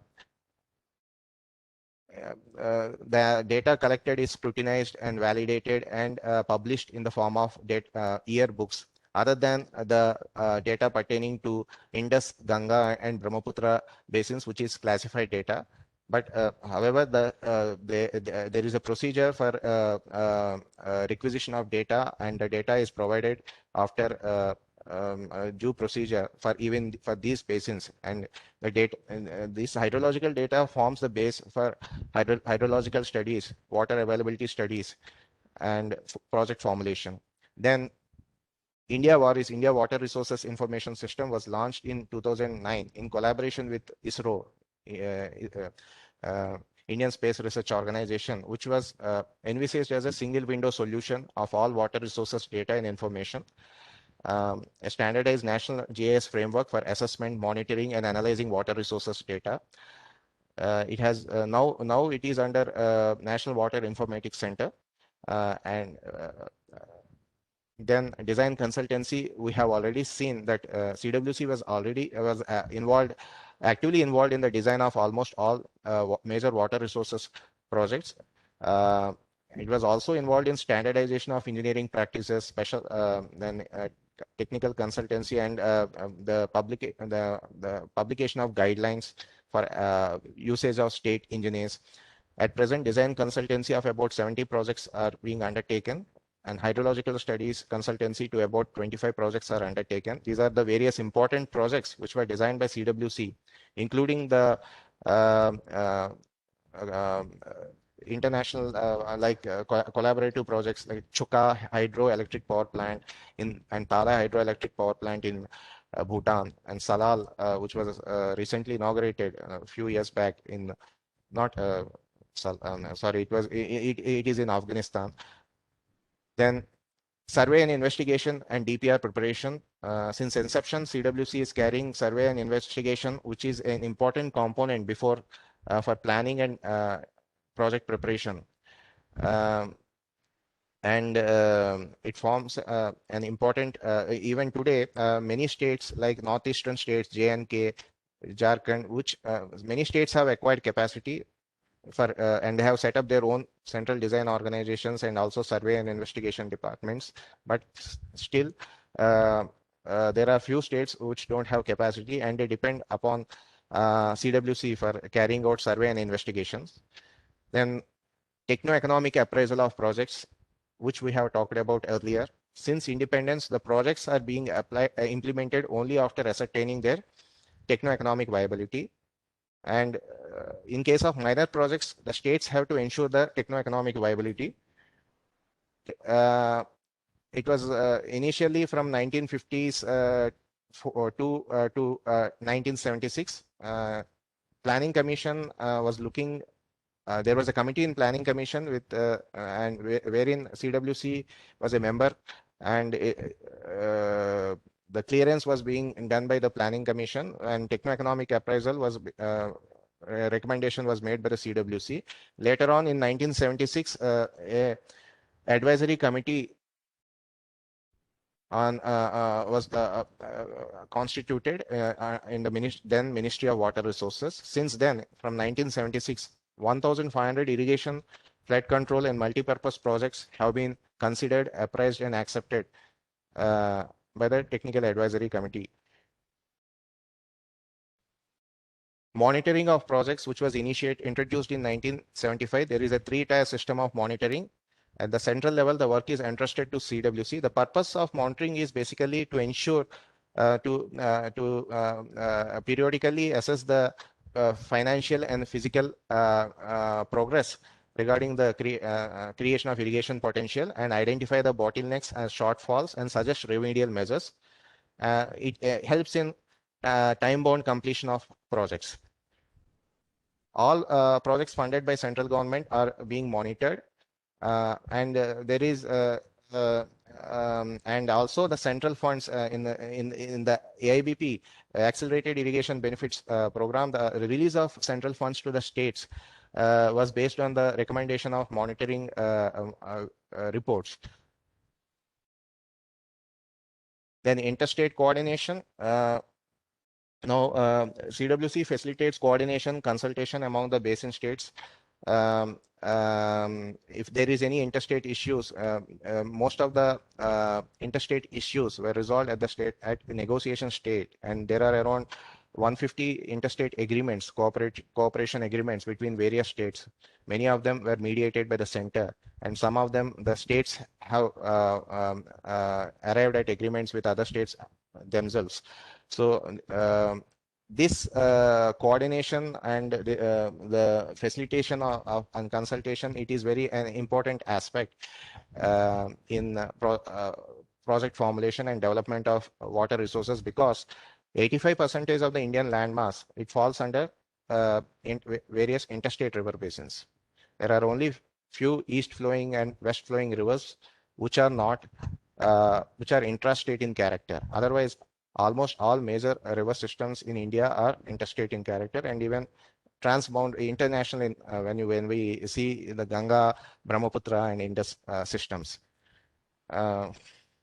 The data collected is scrutinized and validated and published in the form of yearbooks. Other than the data pertaining to Indus, Ganga, and Brahmaputra basins, which is classified data. But however, there is a procedure for requisition of data, and the data is provided after due procedure for even for these basins. And the data, this hydrological data forms the base for hydrological studies, water availability studies, and project formulation. Then India Water Resources Information System was launched in 2009 in collaboration with ISRO, Indian Space Research Organization, which was envisaged as a single window solution of all water resources data and information. A standardized national GIS framework for assessment, monitoring, and analyzing water resources data. It has now it is under National Water Informatics Center, and then design consultancy. We have already seen that CWC was actively involved in the design of almost all major water resources projects. It was also involved in standardization of engineering practices, then technical consultancy, and the publication of guidelines for usage of state engineers. At present, design consultancy of about 70 projects are being undertaken, and hydrological studies consultancy to about 25 projects are undertaken. These are the various important projects which were designed by CWC, including the international collaborative projects like Chuka hydroelectric power plant and Tala hydroelectric power plant in Bhutan, and Salal, which was recently inaugurated a few years back in it is in Afghanistan. Then survey and investigation and DPR preparation. Since inception, CWC is carrying survey and investigation, which is an important component before for planning and project preparation. And it forms an important, even today, many states like northeastern states, J&K, Jharkhand, which many states have acquired capacity for and they have set up their own central design organizations and also survey and investigation departments. But still, there are few states which don't have capacity, and they depend upon CWC for carrying out survey and investigations. Then techno-economic appraisal of projects, which we have talked about earlier. Since independence, the projects are being implemented only after ascertaining their techno-economic viability. And in case of minor projects, the states have to ensure the techno-economic viability. It was initially from 1950s to 1976. Planning Commission was looking. There was a committee in Planning Commission with and wherein CWC was a member, and the clearance was being done by the Planning Commission, and techno-economic appraisal was recommendation was made by the CWC. Later on in 1976, a advisory committee on was constituted in the then Ministry of Water Resources. Since then, from 1976, 1,500 irrigation, flood control, and multi-purpose projects have been considered, appraised, and accepted by the Technical Advisory Committee. Monitoring of projects, which was introduced in 1975, there is a three-tier system of monitoring. At the central level, the work is entrusted to CWC. The purpose of monitoring is basically to ensure periodically assess the financial and physical progress regarding the creation of irrigation potential and identify the bottlenecks and shortfalls and suggest remedial measures. It helps in time-bound completion of projects. All projects funded by central government are being monitored. And there is and also the central funds in the AIBP Accelerated Irrigation Benefits Program. The release of central funds to the states was based on the recommendation of monitoring reports. Then interstate coordination. Now, CWC facilitates coordination, consultation among the basin states. If there is any interstate issues, most of the interstate issues were resolved at the negotiation state, and there are around 150 interstate agreements, cooperation agreements between various states. Many of them were mediated by the center, and some of them the states have arrived at agreements with other states themselves. So this coordination and the facilitation of and consultation, it is very an important aspect in project formulation and development of water resources, because 85% of the Indian land mass, it falls under various interstate river basins. There are only few east flowing and west flowing rivers which are not which are intrastate in character. Otherwise, almost all major river systems in India are interstate in character, and even transbound international in, when we see the Ganga, Brahmaputra, and Indus systems.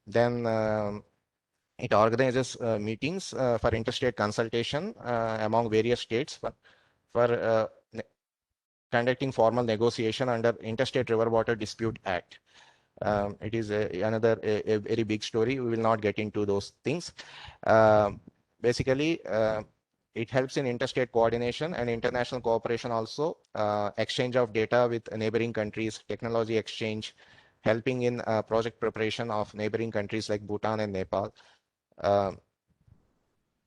Then it organizes meetings for interstate consultation among various states for conducting formal negotiation under Interstate River Water Dispute Act. It is another very big story. We will not get into those things. Basically, it helps in interstate coordination and international cooperation also, exchange of data with neighboring countries, technology exchange, helping in project preparation of neighboring countries like Bhutan and Nepal.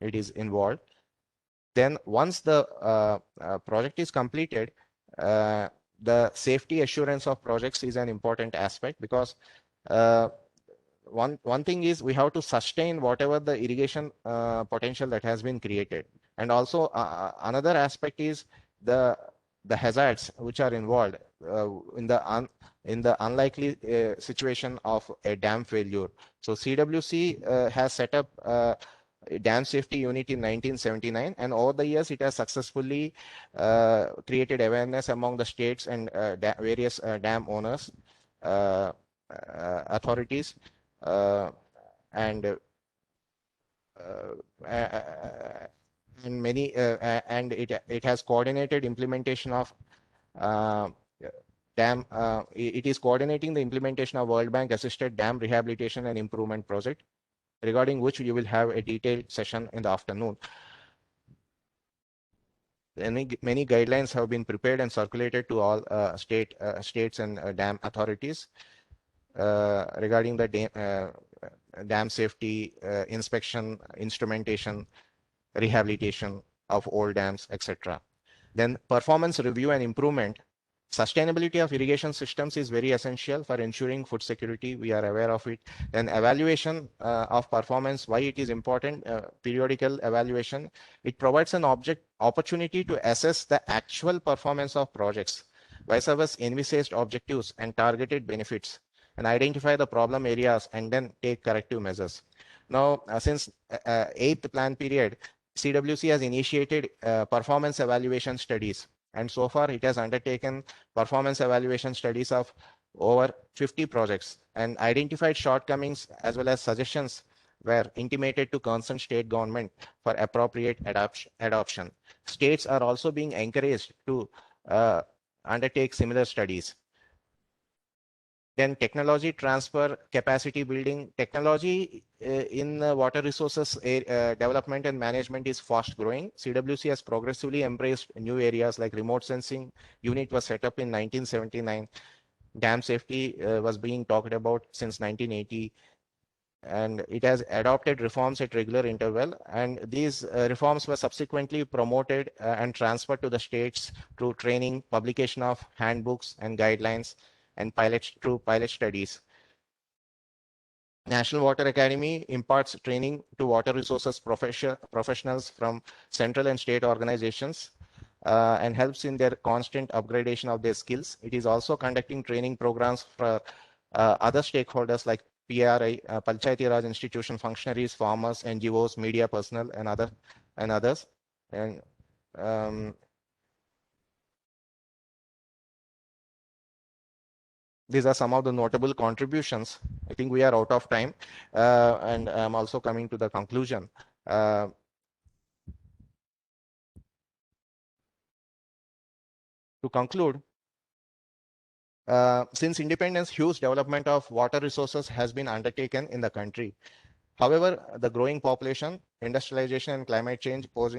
It is involved. Then once the project is completed, the safety assurance of projects is an important aspect, because one thing is we have to sustain whatever the irrigation potential that has been created, and also another aspect is the hazards which are involved in the unlikely situation of a dam failure. So CWC has set up a dam safety unit in 1979, and over the years it has successfully created awareness among the states and various dam owners, authorities, and many and it has coordinated implementation of dam. It is coordinating the implementation of World Bank assisted dam rehabilitation and improvement project, regarding which you will have a detailed session in the afternoon. Many guidelines have been prepared and circulated to all states and dam authorities regarding the dam safety, inspection, instrumentation, rehabilitation of old dams, etc. Then performance review and improvement. Sustainability of irrigation systems is very essential for ensuring food security. We are aware of it. Then evaluation of performance, why it is important, periodical evaluation. It provides an opportunity to assess the actual performance of projects, vice versa, envisaged objectives and targeted benefits, and identify the problem areas and then take corrective measures. Now, since eighth plan period, CWC has initiated performance evaluation studies, and so far it has undertaken performance evaluation studies of over 50 projects, and identified shortcomings as well as suggestions were intimated to concerned state government for appropriate adoption. States are also being encouraged to undertake similar studies. Then technology transfer, capacity building. Technology in water resources development and management is fast growing. CWC has progressively embraced new areas like remote sensing. Unit was set up in 1979. Dam safety was being talked about since 1980. And it has adopted reforms at regular interval. And these reforms were subsequently promoted and transferred to the states through training, publication of handbooks and guidelines, and through pilot studies. National Water Academy imparts training to water resources professionals from central and state organizations and helps in their constant upgradation of their skills. It is also conducting training programs for other stakeholders like PRI, Panchayati Raj institution functionaries, farmers, NGOs, media personnel, and others. And these are some of the notable contributions. I think we are out of time, and I'm also coming to the conclusion. To conclude, since independence, huge development of water resources has been undertaken in the country. However, the growing population, industrialization, and climate change pose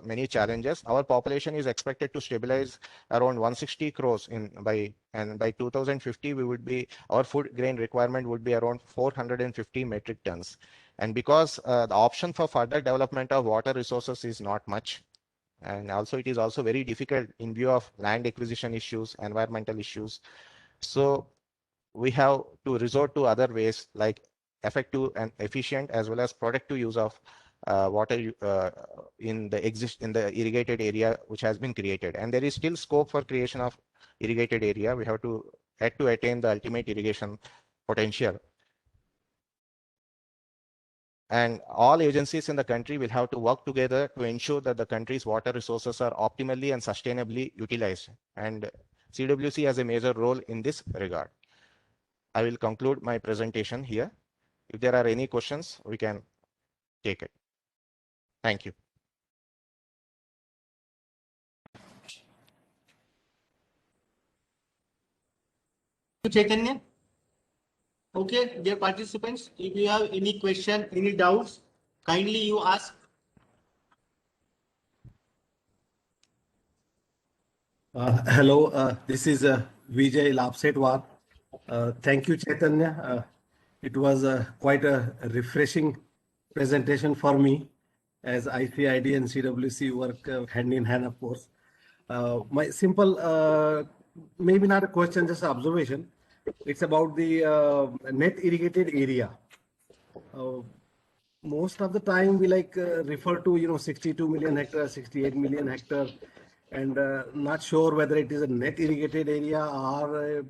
many challenges. Our population is expected to stabilize around 160 crores by 2050 our food grain requirement would be around 450 metric tons. And because the option for further development of water resources is not much, and also it is also very difficult in view of land acquisition issues, environmental issues. So we have to resort to other ways like effective and efficient as well as productive use of water in the irrigated area which has been created. And there is still scope for creation of irrigated area. We have to attain the ultimate irrigation potential. And all agencies in the country will have to work together to ensure that the country's water resources are optimally and sustainably utilized. And CWC has a major role in this regard. I will conclude my presentation here. If there are any questions, we can take it. Thank you. Chaitanya. Okay, dear participants, if you have any question, any doubts, kindly you ask. Hello, this is Vijay Lapsetwar. Thank you, Chaitanya. It was quite a refreshing presentation for me, as ICID and CWC work hand in hand, of course. My simple, maybe not a question, just observation. It's about the net irrigated area. Most of the time we refer to 62 million hectares, 68 million hectares, and not sure whether it is a net irrigated area or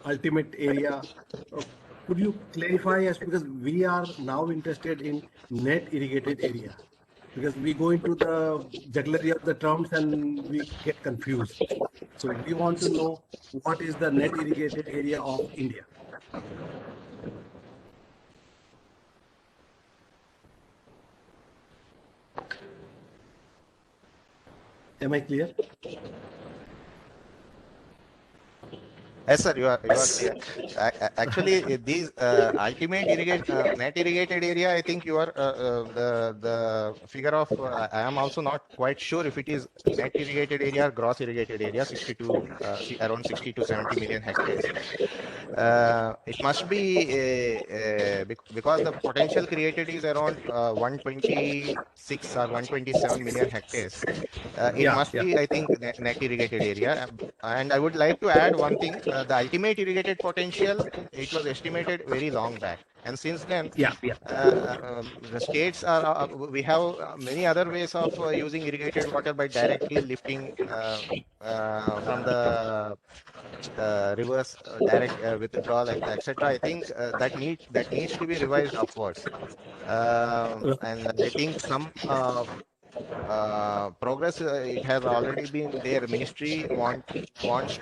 ultimate area. Could you clarify us, because we are now interested in net irrigated area, because we go into the jugglery of the terms and we get confused. So we want to know what is the net irrigated area of India. Am I clear? Yes, sir, you are clear. Actually, these ultimate net irrigated area, I think you are the figure of. I am also not quite sure if it is net irrigated area or gross irrigated area, 62, around 60 to 70 million hectares. It must be because the potential created is around 126 or 127 million hectares. It Yeah, must yeah. be, I think, net irrigated area. And I would like to add one thing: the ultimate irrigated potential, it was estimated very long back, and since then, Yeah, yeah. the states are. We have many other ways of using irrigated water by directly lifting from the reverse direct withdrawal, etc. I think that needs to be revised upwards, and I think some progress it has already been there. Ministry wants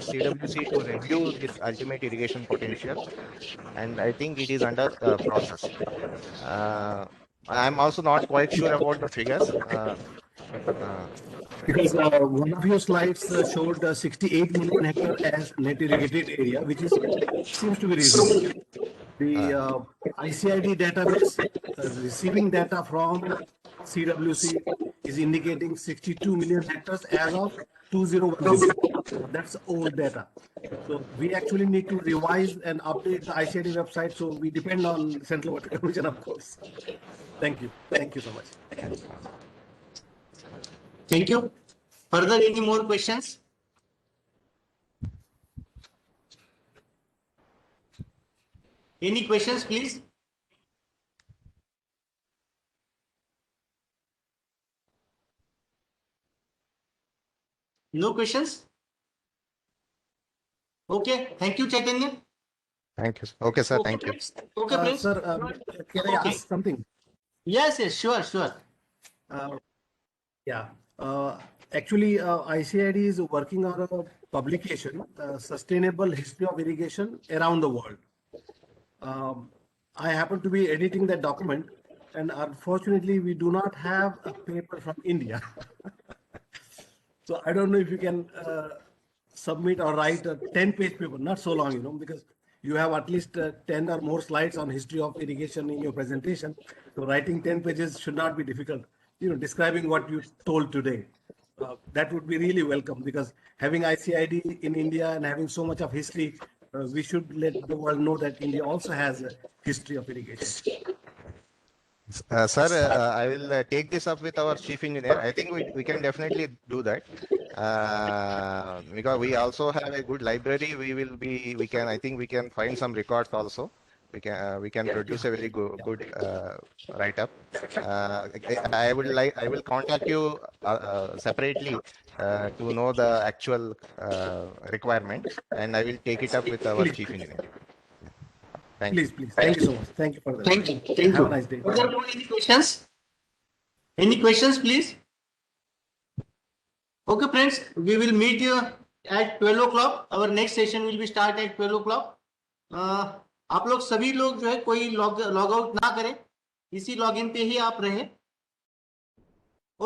CWC to review this ultimate irrigation potential, and I think it is under process. I'm also not quite sure about the figures. Uh, Because one of your slides showed 68 million hectare as net irrigated area, which is seems to be reasonable. The ICID database receiving data from CWC is indicating 62 million hectares as of 2010. That's old data. So we actually need to revise and update the ICID website. So we depend on Central Water Commission, of course. Thank you. Thank you so much. Thank you. Further, any more questions? Any questions, please? No questions? Okay. Thank you, Chaitanya. Thank you. Okay, sir. Okay, Thank you. friends. Okay, friends. Sir, can I Okay. ask something? Yes, yes, sure, sure. Uh, Yeah, actually, ICID is working on a publication, Sustainable History of Irrigation Around the World. I happen to be editing that document, and unfortunately, we do not have a paper from India. So I don't know if you can submit or write a 10-page paper, not so long, because you have at least 10 or more slides on history of irrigation in your presentation. So writing 10 pages should not be difficult, describing what you told today. That would be really welcome, because having ICID in India and having so much of history, we should let the world know that India also has a history of irrigation. Sir, I will take this up with our chief engineer. I think we can definitely do that because we also have a good library. I think we can find some records also. We can produce a very good write up. I will contact you separately to know the actual requirement, and I will take it up with our Please, chief engineer. Thank you. please. Thank you so much. Thank you for that. Thank you. Thank Have you. a nice day. Further, any questions? Any questions, please? Okay, friends, we will meet you at 12 o'clock. Our next session will be start at 12 o'clock. आप लोग सभी लोग जो है कोई log out ना करें, इसी लॉगिन पे ही आप रहें.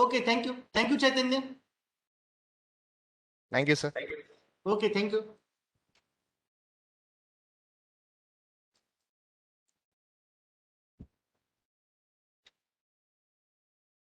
Okay, thank you Chaitanya. Thank you, sir. Okay, thank you.